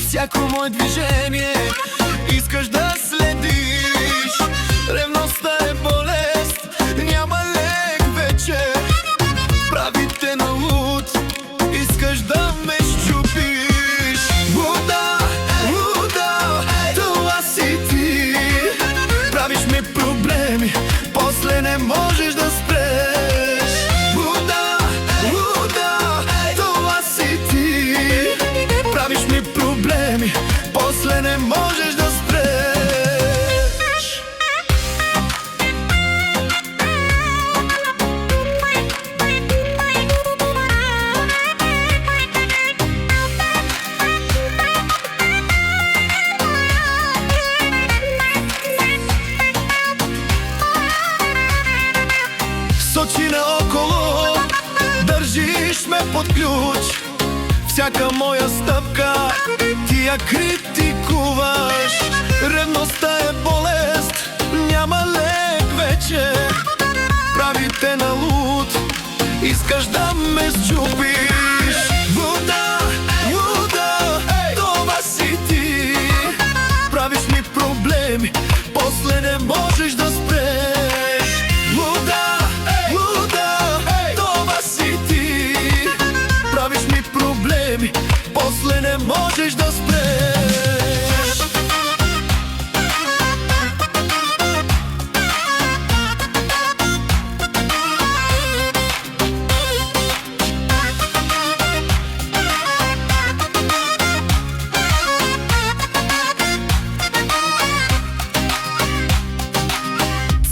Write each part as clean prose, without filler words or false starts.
всяко мое движение. Искаш да следиш. Ревността е болест, няма лек вече. Прави те на луд, искаш да ме счупиш. Луда, луда, това си ти. Правиш ми проблеми, после не можеш да спреш. Луда, луда, това си ти. Правиш ми проблеми, после не можеш да спреш. С очи наоколо държиш ме под ключ. Всяка моя стъпка ти я критикуваш. Ревността е болест, няма лек вече. Прави те на луд, искаш да ме счупиш. Луда, луда, това си ти. Правиш ми проблеми, после не можеш да спреш. Луда, луда, това си ти. Правиш ми проблеми, после не можеш да спреш.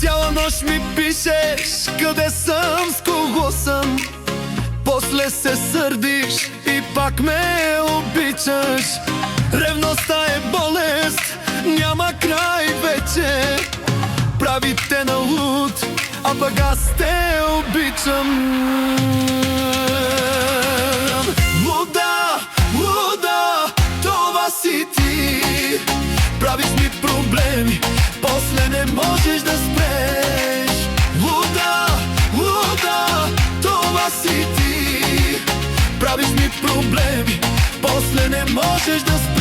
Цяла нощ ми пишеш къде съм, с кого съм. После се сърдиш и пак ме обичаш. Ревността е болест, няма край вече. Прави те на луд, а пък аз те обичам. Луда, луда, това си ти. Правиш ми проблеми, после не можеш да спреш. Луда, луда, това си ти. Правиш ми проблеми, после не можеш да спреш.